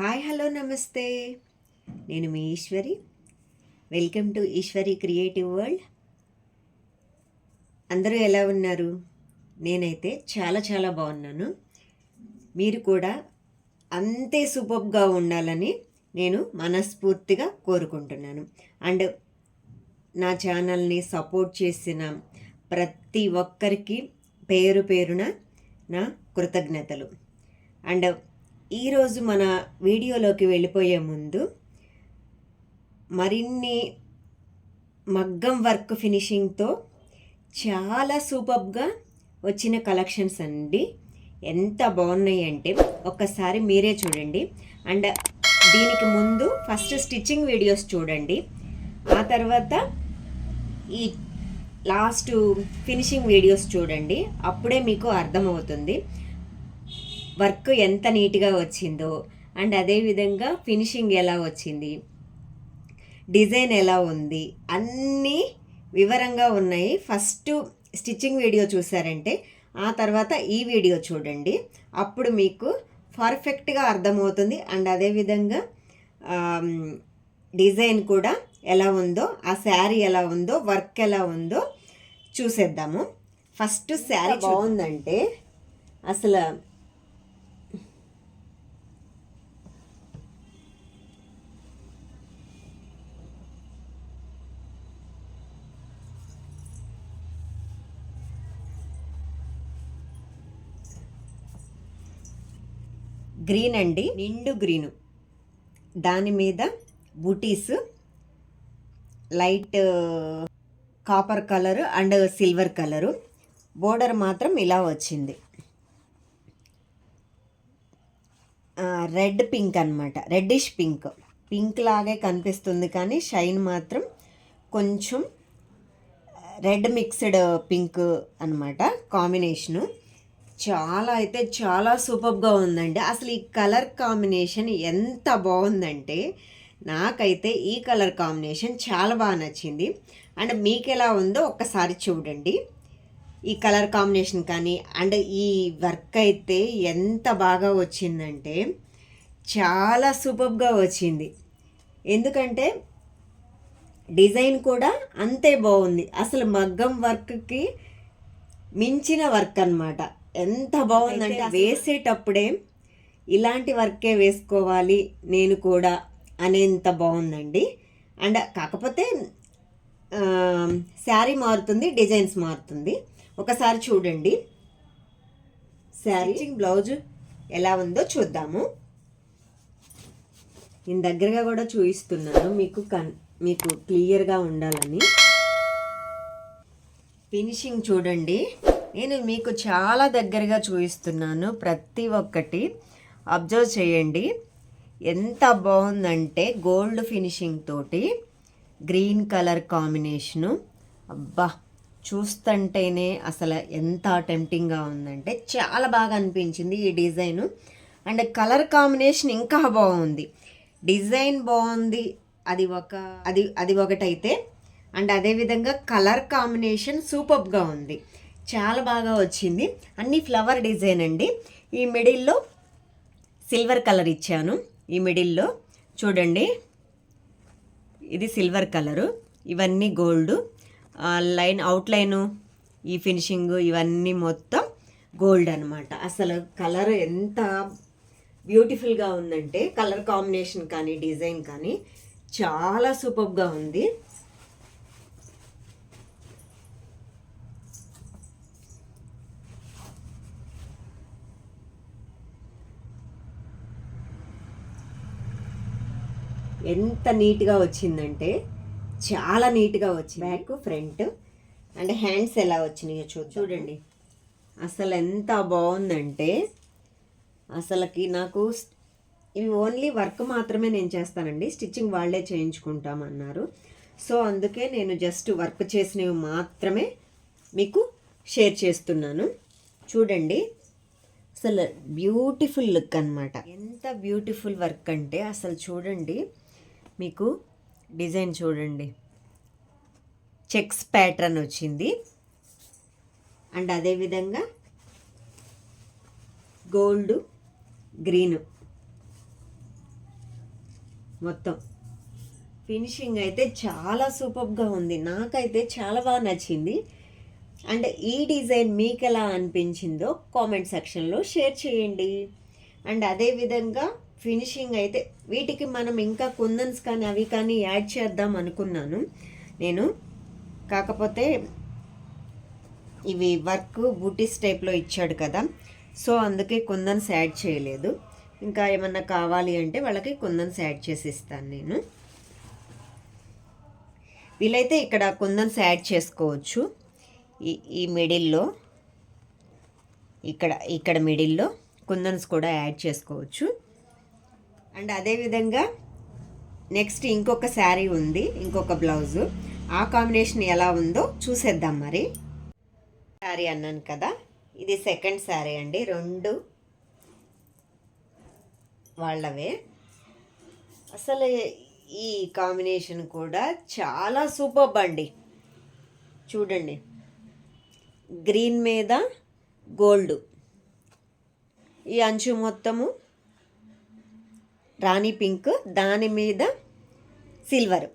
Hi hello నమస్తే. నేను మీ Eshwari. Welcome to Eshwari creative world. అందరూ ఎలా ఉన్నారు? నేనైతే చాలా చాలా బాగున్నాను. మీరు కూడా అంతే సూపర్గా ఉండాలని నేను మనస్ఫూర్తిగా కోరుకుంటున్నాను. అండ్ నా ఛానల్ని సపోర్ట్ చేసిన ప్రతి ఒక్కరికి పేరు పేరున నా కృతజ్ఞతలు. అండ్ ఈరోజు మన వీడియోలోకి వెళ్ళిపోయే ముందు మరిన్ని మగ్గం వర్క్ ఫినిషింగ్తో చాలా సూపర్గా వచ్చిన కలెక్షన్స్ అండి. ఎంత బాగున్నాయి అంటే ఒక్కసారి మీరే చూడండి. అండ్ దీనికి ముందు ఫస్ట్ స్టిచ్చింగ్ వీడియోస్ చూడండి, ఆ తర్వాత ఈ లాస్ట్ ఫినిషింగ్ వీడియోస్ చూడండి. అప్పుడే మీకు అర్థమవుతుంది వర్క్ ఎంత నీట్గా వచ్చిందో, అండ్ అదేవిధంగా ఫినిషింగ్ ఎలా వచ్చింది, డిజైన్ ఎలా ఉంది, అన్నీ వివరంగా ఉన్నాయి. ఫస్ట్ స్టిచ్చింగ్ వీడియో చూసారంటే ఆ తర్వాత ఈ వీడియో చూడండి, అప్పుడు మీకు పర్ఫెక్ట్గా అర్థమవుతుంది. అండ్ అదేవిధంగా డిజైన్ కూడా ఎలా ఉందో, ఆ శారీ ఎలా ఉందో, వర్క్ ఎలా ఉందో చూసేద్దాము. ఫస్ట్ శారీ బాగుందంటే అసలు గ్రీన్ అండి, నిండు గ్రీను. దాని మీద బూటీస్ light copper colour and silver colour. Border మాత్రం ఇలా వచ్చింది, రెడ్ పింక్ అనమాట. రెడ్డిష్ పింక్, పింక్ లాగే కనిపిస్తుంది కానీ షైన్ మాత్రం కొంచెం రెడ్ మిక్స్డ్ పింక్ అనమాట కాంబినేషను. చాలా అయితే చాలా సూపర్గా ఉందండి. అసలు ఈ కలర్ కాంబినేషన్ ఎంత బాగుందంటే నాకైతే ఈ కలర్ కాంబినేషన్ చాలా బాగా నచ్చింది. అండ్ మీకు ఎలా ఉందో ఒక్కసారి చూడండి. ఈ కలర్ కాంబినేషన్ కానీ అండ్ ఈ వర్క్ అయితే ఎంత బాగా వచ్చిందంటే చాలా సూపర్గా వచ్చింది. ఎందుకంటే డిజైన్ కూడా అంతే బాగుంది. అసలు మగ్గం వర్క్కి మించిన వర్క్ అన్నమాట. ఎంత బాగుందంటే వేసేటప్పుడే ఇలాంటి వర్కే వేసుకోవాలి నేను కూడా అనేంత బాగుందండి. అండ్ కాకపోతే శారీ మారుతుంది, డిజైన్స్ మారుతుంది. ఒకసారి చూడండి శారీ బ్లౌజ్ ఎలా ఉందో చూద్దాము. నేను దగ్గరగా కూడా చూపిస్తున్నాను మీకు క్లియర్గా ఉండాలని. ఫినిషింగ్ చూడండి, నేను మీకు చాలా దగ్గరగా చూపిస్తున్నాను. ప్రతి ఒక్కటి అబ్జర్వ్ చేయండి. ఎంత బాగుందంటే గోల్డ్ ఫినిషింగ్ తోటి గ్రీన్ కలర్ కాంబినేషను. అబ్బా, చూస్తుంటేనే అసలు ఎంత టెంప్టింగ్గా ఉందంటే చాలా బాగా అనిపించింది ఈ డిజైను. అండ్ కలర్ కాంబినేషన్ ఇంకా బాగుంది, డిజైన్ బాగుంది. అది ఒకటైతే అండ్ అదేవిధంగా కలర్ కాంబినేషన్ సూపర్గా ఉంది, చాలా బాగా వచ్చింది. అన్ని ఫ్లవర్ డిజైన్ అండి. ఈ మిడిల్లో సిల్వర్ కలర్ ఇచ్చాను. ఈ మిడిల్లో చూడండి, ఇది సిల్వర్ కలరు, ఇవన్నీ గోల్డ్ లైన్ అవుట్లైను, ఈ ఫినిషింగ్ ఇవన్నీ మొత్తం గోల్డ్ అనమాట. అసలు కలర్ ఎంత బ్యూటిఫుల్గా ఉందంటే కలర్ కాంబినేషన్ కానీ డిజైన్ కానీ చాలా సూపర్గా ఉంది. ఎంత నీట్గా వచ్చిందంటే చాలా నీట్గా వచ్చింది. బ్యాక్ ఫ్రంట్ అండ్ హ్యాండ్స్ ఎలా వచ్చినాయో చూడండి. అసలు ఎంత బాగుందంటే అసలుకి నాకు ఇవి ఓన్లీ వర్క్ మాత్రమే నేను చేస్తానండి, స్టిచ్చింగ్ వాళ్ళే చేయించుకుంటామన్నారు. సో అందుకే నేను జస్ట్ వర్క్ చేసినవి మాత్రమే మీకు షేర్ చేస్తున్నాను. చూడండి, అసలు బ్యూటిఫుల్ లుక్ అనమాట. ఎంత బ్యూటిఫుల్ వర్క్ అంటే అసలు చూడండి, మీకు డిజైన్ చూడండి, చెక్స్ ప్యాటర్న్ వచ్చింది. అండ్ అదేవిధంగా గోల్డ్ గ్రీన్ మొత్తం ఫినిషింగ్ అయితే చాలా సూపర్గా ఉంది. నాకైతే చాలా బాగా నచ్చింది. అండ్ ఈ డిజైన్ మీకు ఎలా అనిపించిందో కామెంట్ సెక్షన్లో షేర్ చేయండి. అండ్ అదేవిధంగా ఫినిషింగ్ అయితే వీటికి మనం ఇంకా కుందన్స్ కానీ అవి కానీ యాడ్ చేద్దాం అనుకున్నాను నేను. కాకపోతే ఇవి వర్క్ బూటీస్ టైప్లో ఇచ్చాడు కదా, సో అందుకే కుందన్స్ యాడ్ చేయలేదు. ఇంకా ఏమన్నా కావాలి అంటే వాళ్ళకి కుందన్స్ యాడ్ చేసి ఇస్తాను నేను. వీలైతే ఇక్కడ కుందన్స్ యాడ్ చేసుకోవచ్చు. ఈ మిడిల్లో ఇక్కడ మిడిల్లో కుందన్స్ కూడా యాడ్ చేసుకోవచ్చు. అండ్ అదేవిధంగా నెక్స్ట్ ఇంకొక శారీ ఉంది, ఇంకొక బ్లౌజు. ఆ కాంబినేషన్ ఎలా ఉందో చూసేద్దాం. మరి శారీ అన్నాను కదా, ఇది సెకండ్ శారీ అండి. 2 వాళ్ళవే. అసలు ఈ కాంబినేషన్ కూడా చాలా సూపర్బ్ అండి. చూడండి, గ్రీన్ మీద గోల్డ్, ఈ అంచు మొత్తము రాణి పింక్, దాని మీద సిల్వర్,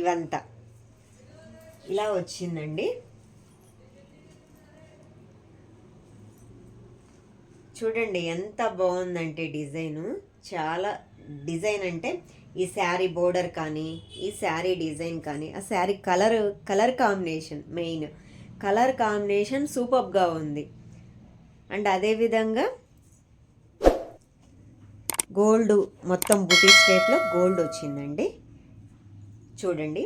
ఇవంతా ఇలా వచ్చిందండి. చూడండి ఎంత బాగుందంటే డిజైను. చాలా డిజైన్ అంటే ఈ శారీ బోర్డర్ కానీ, ఈ శారీ డిజైన్ కానీ, ఆ sari colour combination, main colour combination సూపర్గా ఉంది. అండ్ అదేవిధంగా గోల్డ్ మొత్తం బుటీస్ టైప్లో గోల్డ్ వచ్చిందండి. చూడండి,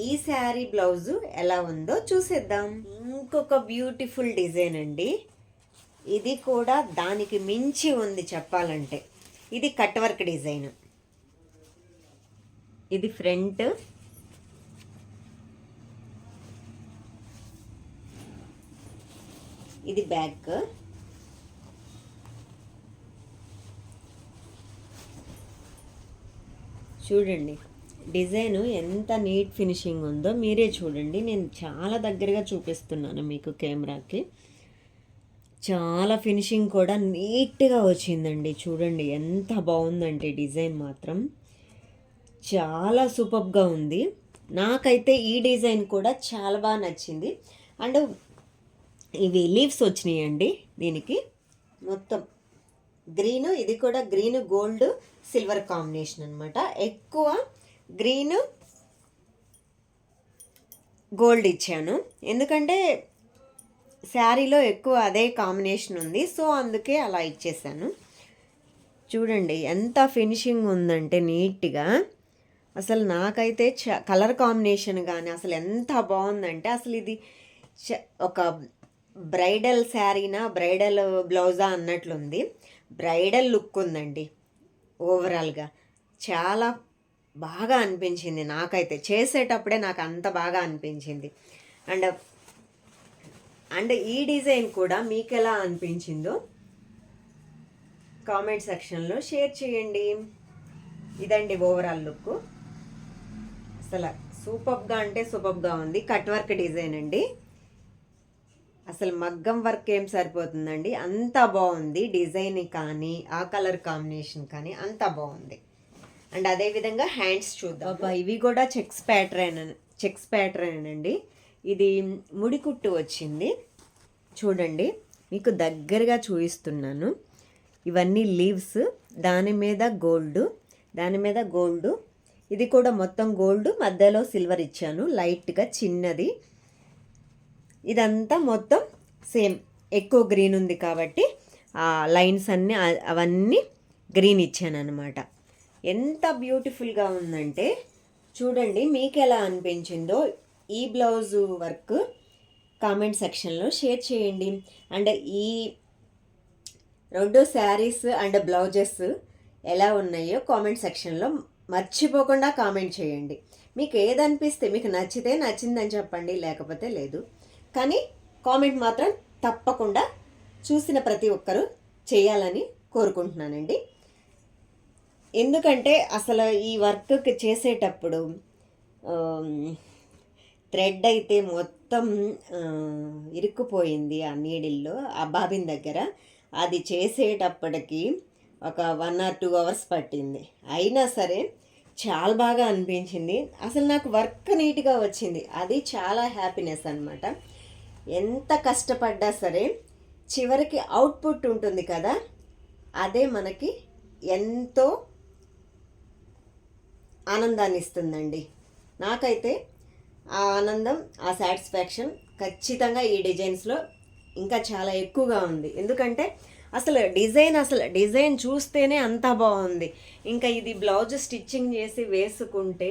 ఈ శారీ బ్లౌజు ఎలా ఉందో చూసేద్దాం. ఇంకొక బ్యూటిఫుల్ డిజైన్ అండి. ఇది కూడా దానికి మించి ఉంది చెప్పాలంటే. ఇది కట్ వర్క్ డిజైన్. ఇది ఫ్రంట్, ఇది బ్యాక్. చూడండి డిజైన్ ఎంత నీట్ ఫినిషింగ్ ఉందో మీరే చూడండి. నేను చాలా దగ్గరగా చూపిస్తున్నాను మీకు కెమెరాకి. చాలా ఫినిషింగ్ కూడా నీట్గా వచ్చిందండి. చూడండి ఎంత బాగుందంటే డిజైన్ మాత్రం చాలా సూపర్గా ఉంది. నాకైతే ఈ డిజైన్ కూడా చాలా బాగా నచ్చింది. అండ్ ఇవి లీవ్స్ వచ్చినాయండి దీనికి. మొత్తం గ్రీన్, ఇది కూడా గ్రీన్ గోల్డ్ సిల్వర్ కాంబినేషన్ అనమాట. ఎక్కువ గ్రీన్ గోల్డ్ ఇచ్చాను ఎందుకంటే శారీలో ఎక్కువ అదే కాంబినేషన్ ఉంది, సో అందుకే అలా ఇచ్చేసాను. చూడండి ఎంత ఫినిషింగ్ ఉందంటే నీట్గా. అసలు నాకైతే కలర్ కాంబినేషన్ కానీ అసలు ఎంత బాగుందంటే, అసలు ఇది ఒక బ్రైడల్ శారీనా బ్రైడల్ బ్లౌజా అన్నట్లుంది. బ్రైడల్ లుక్ ఉందండి ఓవరాల్గా. చాలా బాగా అనిపించింది నాకైతే, చేసేటప్పుడే నాకు అంత బాగా అనిపించింది. అండ్ ఈ డిజైన్ కూడా మీకు ఎలా అనిపించిందో కామెంట్ సెక్షన్లో షేర్ చేయండి. ఇదండి ఓవరాల్ లుక్. అసలు సూపర్గా అంటే సూపర్గా ఉంది. కట్ వర్క్ డిజైన్ అండి. అసలు మగ్గం వర్క్ ఏం సరిపోతుందండి, అంత బాగుంది డిజైన్ కానీ, ఆ కలర్ కాంబినేషన్ కానీ అంత బాగుంది. అండ్ అదేవిధంగా హ్యాండ్స్ చూద్దాం. ఇవి కూడా చెక్స్ ప్యాటర్న్ అండి. ఇది ముడికుట్టు వచ్చింది. చూడండి మీకు దగ్గరగా చూపిస్తున్నాను. ఇవన్నీ లీవ్స్, దాని మీద గోల్డ్. ఇది కూడా మొత్తం గోల్డ్, మధ్యలో సిల్వర్ ఇచ్చాను లైట్గా చిన్నది. ఇదంతా మొత్తం సేమ్, ఎక్కువ గ్రీన్ ఉంది కాబట్టి ఆ లైన్స్ అన్నీ అవన్నీ గ్రీన్ ఇచ్చాను అనమాట. ఎంత బ్యూటిఫుల్గా ఉందంటే చూడండి. మీకు ఎలా అనిపించిందో ఈ బ్లౌజ్ వర్క్ కామెంట్ సెక్షన్లో షేర్ చేయండి. అండ్ ఈ 2 శారీస్ అండ్ బ్లౌజెస్ ఎలా ఉన్నాయో కామెంట్ సెక్షన్లో మర్చిపోకుండా కామెంట్ చేయండి. మీకు ఏదనిపిస్తే, మీకు నచ్చితే నచ్చిందని చెప్పండి, లేకపోతే లేదు. కానీ కామెంట్ మాత్రం తప్పకుండా చూసిన ప్రతి ఒక్కరూ చేయాలని కోరుకుంటున్నానండి. ఎందుకంటే అసలు ఈ వర్క్ చేసేటప్పుడు థ్రెడ్ అయితే మొత్తం ఇరుక్కుపోయింది ఆ నీడిల్లో, ఆ బాబిన్ దగ్గర. అది చేసేటప్పటికి ఒక 1 or 2 అవర్స్ పట్టింది. అయినా సరే చాలా బాగా అనిపించింది. అసలు నాకు వర్క్ నీట్గా వచ్చింది. అది చాలా హ్యాపీనెస్ అనమాట. ఎంత కష్టపడ్డా సరే చివరికి అవుట్పుట్ ఉంటుంది కదా, అదే మనకి ఎంతో ఆనందాన్ని ఇస్తుందండి. నాకైతే ఆ ఆనందం, ఆ సాటిస్ఫాక్షన్ ఖచ్చితంగా ఈ డిజైన్స్లో ఇంకా చాలా ఎక్కువగా ఉంది. ఎందుకంటే అసలు డిజైన్ చూస్తేనే అంత బాగుంది. ఇంకా ఇది బ్లౌజ్ స్టిచ్చింగ్ చేసి వేసుకుంటే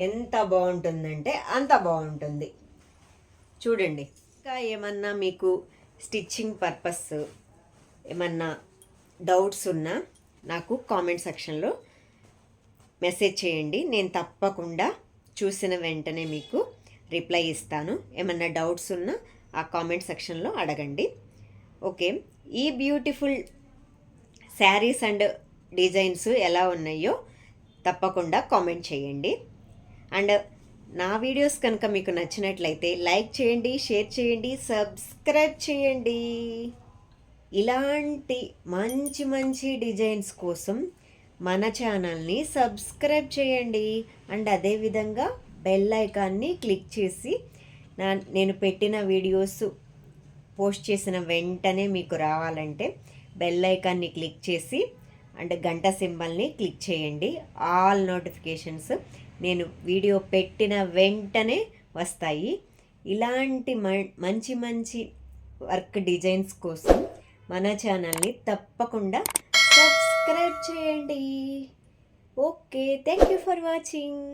ఎంత బాగుంటుందంటే అంత బాగుంటుంది. చూడండి. ఇంకా ఏమన్నా మీకు స్టిచ్చింగ్ పర్పస్ ఏమన్నా డౌట్స్ ఉన్నా నాకు కామెంట్ సెక్షన్లో మెసేజ్ చేయండి. నేను తప్పకుండా చూసిన వెంటనే మీకు రిప్లై ఇస్తాను. ఏమన్నా డౌట్స్ ఉన్నా ఆ కామెంట్ సెక్షన్లో అడగండి. ఓకే, ఈ బ్యూటిఫుల్ శారీస్ అండ్ డిజైన్స్ ఎలా ఉన్నాయో తప్పకుండా కామెంట్ చేయండి. అండ్ నా వీడియోస్ కనుక మీకు నచ్చినట్లయితే లైక్ చేయండి, షేర్ చేయండి, సబ్స్క్రైబ్ చేయండి. ఇలాంటి మంచి మంచి డిజైన్స్ కోసం మన ఛానల్ని సబ్స్క్రైబ్ చేయండి. అండ్ అదేవిధంగా బెల్ ఐకాన్ని క్లిక్ చేసి నేను పెట్టిన వీడియోస్ పోస్ట్ చేసిన వెంటనే మీకు రావాలంటే బెల్ ఐకాన్ని క్లిక్ చేసి అండ్ గంట సింబల్ని క్లిక్ చేయండి. ఆల్ నోటిఫికేషన్స్ నేను వీడియో పెట్టిన వెంటనే వస్తాయి. ఇలాంటి మంచి మంచి వర్క్ డిజైన్స్ కోసం మన ఛానల్ని తప్పకుండా సబ్స్క్రైబ్ చేయండి. Okay, thank you for watching.